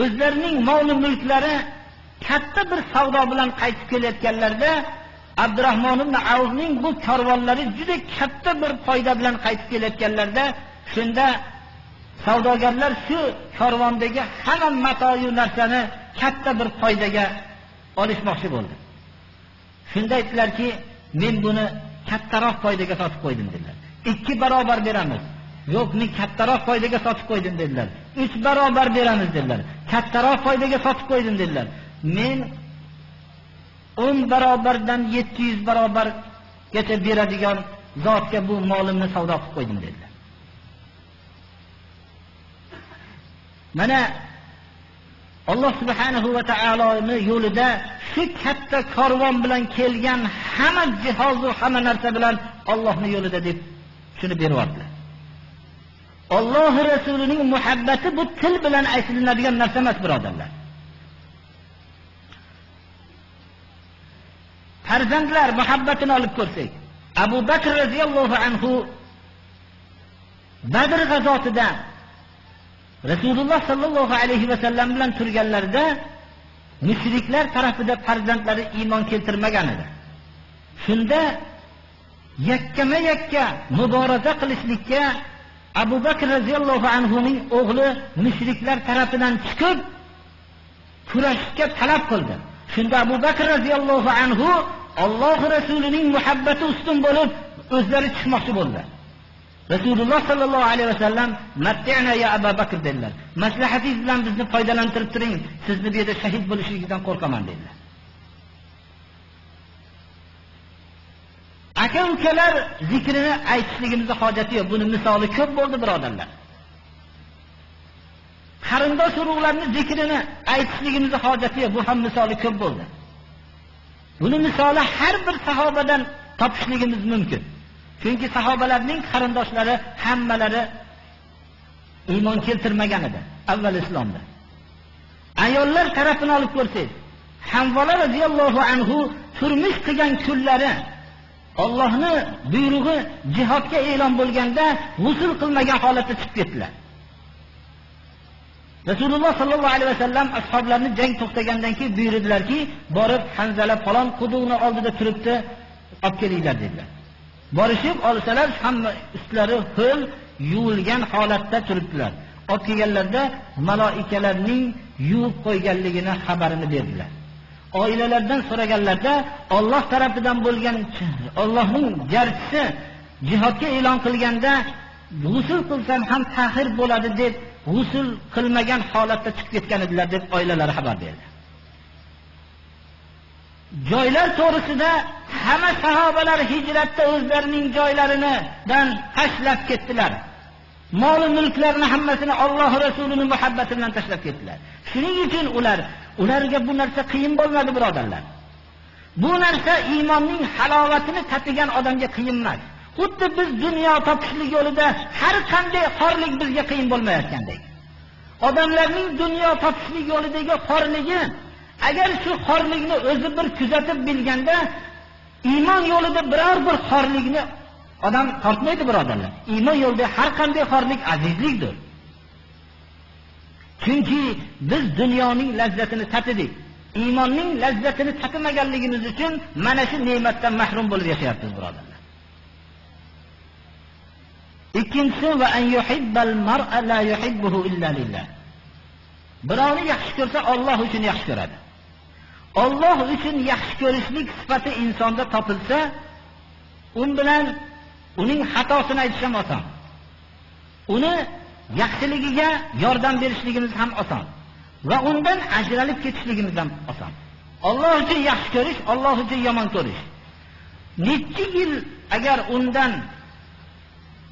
o'zlarining mol mulklari katta bir savdo bilan qaytib kelayotganlarda Abdurrahmon ibn Avfning bu karvonlari juda katta bir foyda bilan qaytib kelayotganlarda shunda savdogarlar shu karvondagi hamma matoyu narsani katta bir foydaga olishmoqchi bo'ldi. Shunda aytdilarki, men buni kattaroq foydaga sotib qo'ydim dedilar. 2 barobar beramiz. Yo'q, men kattaroq foydaga sotib qo'ydim dedilar. 3 barobar beramiz dedilar. Kattaroq foydaga sotib qo'ydim dedilar. Men 10 barobardan 700 barobargacha beradigan zotga bu molimni savdo qilib qo'ydim dedilar. Mana Alloh subhanahu va taoloning yo'lida shu katta karvon bilan kelgan hamma jihoz va hamma narsa bilan Allohning yo'lida deb shuni beryaptilar. Alloh rasulining muhabbati bu til bilan aytiladigan narsa emas, birodarlar. Farzandlar muhabbatini olib ko'rsak, Abu Bakr radhiyallohu anhu Badr g'azotida Rasululloh sallallohu alayhi va sallam bilan turganlarida mushriklar tarafida farzandlari iymon keltirmagan edi. Shunda yakkama-yakka muboraza qilishlikka Abu Bakr radhiyallohu anhu ning o'g'li mushriklar tarafidan chiqib kurashga talab qildi. Shunda Abu Bakr radhiyallohu anhu Alloh rasulining muhabbati ustun bo'lib o'zlari chiqmoqchi bo'ldilar. Rasululloh sallallohu alayhi va sallam "Matti'na ya Abu Bakr" dedilar. Maslahatingiz bilan bizni foydalantirib turing, sizni bu yerda shahid bo'lishingizdan qo'rqaman dedilar. Aka-ukalar zikrini aytishligimizga hojati yo'q. Buni misoli ko'p bo'ldi, birodarlar. Qarindosh urug'larning zikrini aytishligimizga hojati yo'q. Bu ham misoli ko'p bo'ldi. Buni misoli har bir sahobadan topishligimiz mumkin. Chunki sahobalarning qarindoshlari hammalari iymon keltirmagan edi avval islomda. Ayollar tarafini olib ko'rsangiz, Hanvala radhiyallohu anhu turmush qilgan kunlari Allohning buyrug'i jihodga e'lon bo'lganda g'usl qilmagan holatda chiqib ketdilar. Rasululloh sallallohu alayhi vasallam ashoblarni jang to'xtagandan keyin buyurdilarki, borib Hanzala falon quduqni oldida turibdi, olib kelinglar dedilar. Borishib olsalar, hamma ustlari ho'l yuvilgan holatda turibdilar. Olib kelganlarda malaikalarning yuvib qo'yganligini xabarini berdilar. Oilalardan so'raganlarda Alloh tarafidan bo'lgan Allohning jarchisi jihodga e'lon qilganda g'usl qilsam ham tahir bo'ladi deb g'usl qilmagan holatda chiqib ketgan edilar deb oilalari xabar berdi. Joylar to'g'risida hamma sahobalar hijratda o'zlarining joylaridan tashlab ketdilar. Mol mulklarini hammasini Alloh rasulining muhabbati bilan tashlab ketdilar. Shuning uchun ularga bu narsa qiyin bo'lmadi, birodarlar. Bu narsa iymonning halovatini tatigan odamga qiyin emas. Xuddi biz dunyo topishlik yo'lida har qanday xorlik bizga qiyin bo'lmayotgandek. Odamlarning dunyo topishlik yo'lidagi xorligi, agar shu xorlikni o'zi bir kuzatib bilganda, iymon yo'lida biror bir xorlikni odam tortmaydi, birodarlar. Iymon yo'lida har qanday xorlik azizlikdir. Chunki biz dunyoning lazzatini tatidik. Iymonning lazzatini tatimaganligimiz uchun mana shu ne'matdan mahrum bo'lib yashayapmiz, birodarlar. Ikkinchisi va an yuhibbal mar'a la yuhibbuhu illa lillah. Birovni yaxshi ko'rsa Alloh uchun yaxshi ko'radi. Alloh uchun yaxshi ko'rishlik sifati insonda topilsa, bilan uning xatosini aytish ham oson. Uni yaxshiligiga yordam berishligimiz ham oson va undan ajralib ketishligimiz ham oson. Alloh uchun yaxshi ko'rish, Alloh uchun yomon ko'rish. Necha yil agar undan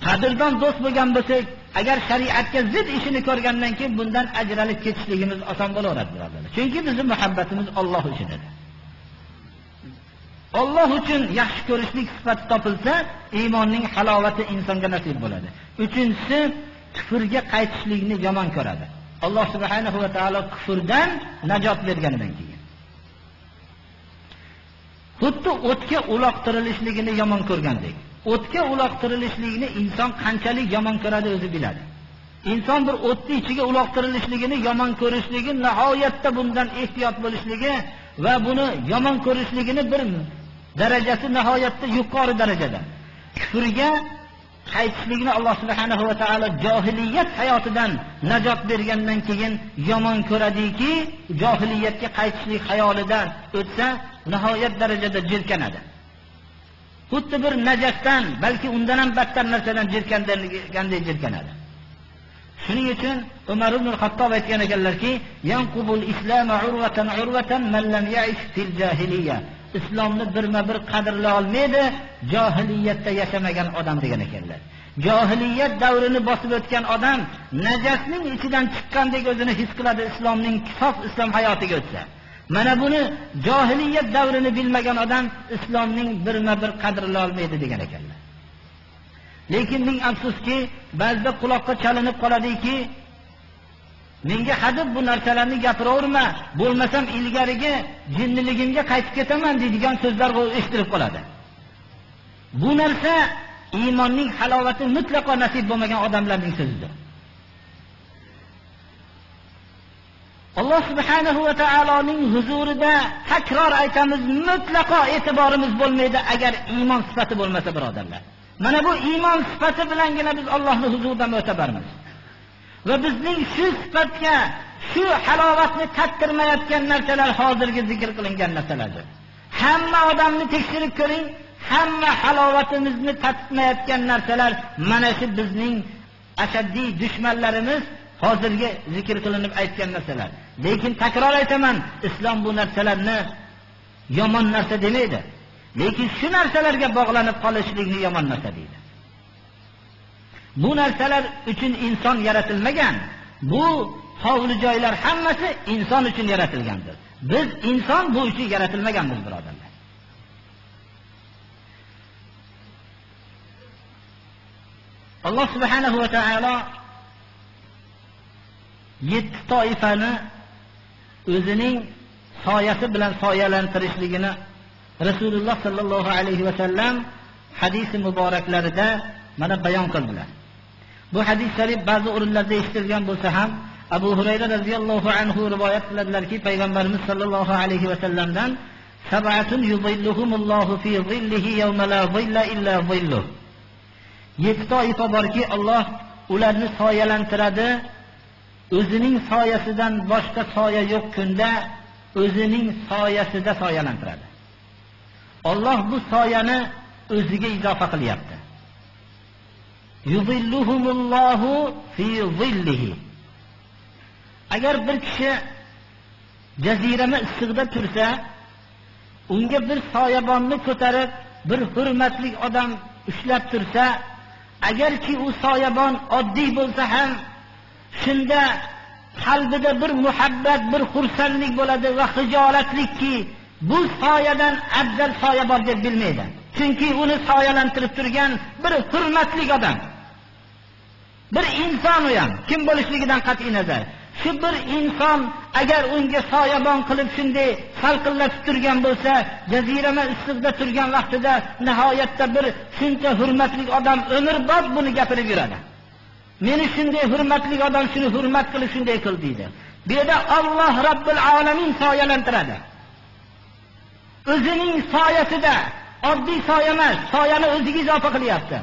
qadrdon do'st bo'lgan bo'lsak, agar shariatga zid ishini ko'rgandan keyin bundan ajralib ketishligimiz oson bo'laveradi, birodarlar. Chunki bizning muhabbatimiz Alloh uchun edi. Alloh uchun yaxshi ko'rishlik sifati topilsa, iymonning halovati insonga nasib bo'ladi. Uchinchisi, kufrga qaytishlikni yomon ko'radi. Alloh subhanahu va taolo kufrdan najot bergandan keyin. Xuddi o'tga uloqtirilishligini yomon ko'rgandek. O'tga uloqtirilishlikni inson qanchalik yomon ko'radi o'zi biladi. inson bir o'tni ichiga uloqtirilishligini yomon ko'rishligi, nihoyatda bundan ehtiyot bo'lishligi va buni yomon ko'rishligini bir darajasi nihoyatda yuqori darajada. Kufrga qaytishlikni Alloh subhanahu va taolo johiliyat hayotidan najot bergandan keyin yomon ko'radiki, johiliyatga qaytishlik xayolidan o'tsa nihoyat darajada jirkanadi. Xuddi bir najasdan, balki undan ham battar narsadan jirkanganday jirkanadi. Shuning uchun Umar ibn al-Xattob aytgan ekanlarki, yanqubul islom urvatan man lam ya'ish fil jahiliyya. Islomni birma-bir qadrlay olmaydi, johiliyatda yashamagan odam degan ekanlar. Johiliyat davrini bosib o'tgan odam najasning ichidan chiqqandek o'zini his qiladi islomning sof islom hayotiga o'tsa. Mana buni johiliyat davrini bilmagan odam islomning birma-bir qadrlay olmaydi degan ekanlar. Lekin ming afsuski, ba'zida quloqqa chalinib qoladiki, menga hadib bu narsalarni gapiraverma, bo'lmasam ilgarigi jinniligimga qaytib ketaman deydigan so'zlar eshitilib qoladi. Bu narsa iymonning halovati mutlaqo nasib bo'lmagan odamlarning so'zidir. Alloh subhanahu va taoloning huzurida takror aytamiz, mutlaqo e'tiborimiz bo'lmaydi agar iymon sifati bo'lmasa, birodarlar. Mana bu iymon sifati bilangina biz Allohning huzuridan mo'tabarmiz. Va bizning shu sifatga, shu halovatni tattirmayotgan narsalar hozirgi zikr qilingan narsalardir. Hamma odamni tekshirib ko'ring, hamma halovatimizni tattirmayotgan narsalar mana shu bizning ashaddiy dushmanlarimiz hozirgi zikr qilinib aytgan narsalar. Lekin takror aytaman, islom bu narsalarni yomon narsa demaydi. Lekin shu narsalarga bog'lanib qolishlikni yomon narsa deydi. Bu narsalar uchun inson yaratilmagan. Bu hovli joylar hammasi inson uchun yaratilgandir. Biz inson bu uchun yaratilmaganmiz, birodarlar. Alloh subhanahu va taolo 7 toifani o'zining soyasi bilan soyalantirishligini Rasululloh sallallohu alayhi va sallam hadis-i muboraklarida mana bayon qildilar. Bu hadis sharif ba'zi o'rinlarda eshitilgan bo'lsa ham, Abu Hurayra radhiyallohu anhu rivoyat qiladilarki, payg'ambarimiz sallallohu alayhi va sallamdan sab'atun yuzilluhumullohu fi zillihi yawma la zilla illa zilluh. 7 toifa borki, Alloh ularni soyalantiradi. O'zining soyasidan boshqa soya yo'q kunda o'zining soyasida soyalantiradi. Alloh bu soyani o'ziga izofa qilyapti. Yuzilluhumullohu fi zillihi. Agar bir kishi jazirama issiqda tursa, unga bir soyabonni ko'tarib, bir hurmatli odam ushlab tursa, agarki u soyabon oddiy bo'lsa ham, shunda qalbida bir muhabbat, bir xursandlik bo'ladi va hijolatlikki, bu soyadan afzal soya bor deb bilmaydi. Chunki uni soyalantirib turgan bir hurmatli odam. Bir inson u ham, kim bo'lishligidan qat'iy nazar. Shu bir inson agar unga soyabon qilib shunday salqinlatib turgan bo'lsa, jazirama issiqda turgan vaqtida nihoyatda bir shuncha hurmatli odam umrbod buni gapirib yuradi. Meni shunday hurmatli odam shuni hurmat qilib shunday qil deydi. Bu yerda Alloh Robbil alamin soyalantiradi. O'zining soyasida, oddiy soya emas, soyani o'ziga izofa qilyapti.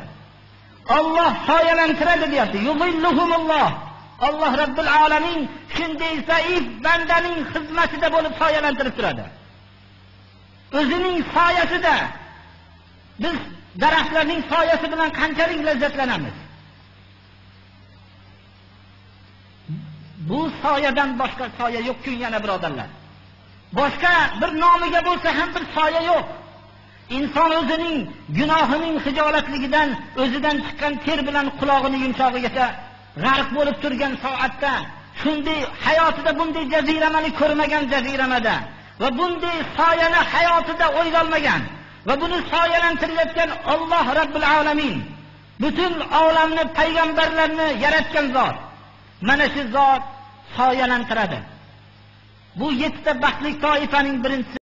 Alloh soyalantiradi deyapti. Yuzilluhumulloh. Alloh Robbil alamin shunday zaif bandaning xizmatida bo'lib soyalantirib turadi. O'zining soyasida biz daraxtlarning soyasi bilan qanchalik lazzatlanamiz. Bu soyadan boshqa soya yo'q-ku yana birodarlar. Boshqa bir nomiga bo'lsa ham bir soya yo'q. Inson o'zining gunohining hijolatligidan, o'zidan chiqqan ter bilan qulog'ini yumshog'igacha g'arq bo'lib turgan soatda, shunday hayotida bunday jaziramani ko'rmagan jaziramada va bunday soyani hayotida o'ylolmagan va buni soyalantirayotgan Alloh Robbil alamin, butun olamni, payg'ambarlarni yaratgan zot. Mana shu zot soyalantiradi. Bu 7 ta baxtli toifaning birinchisi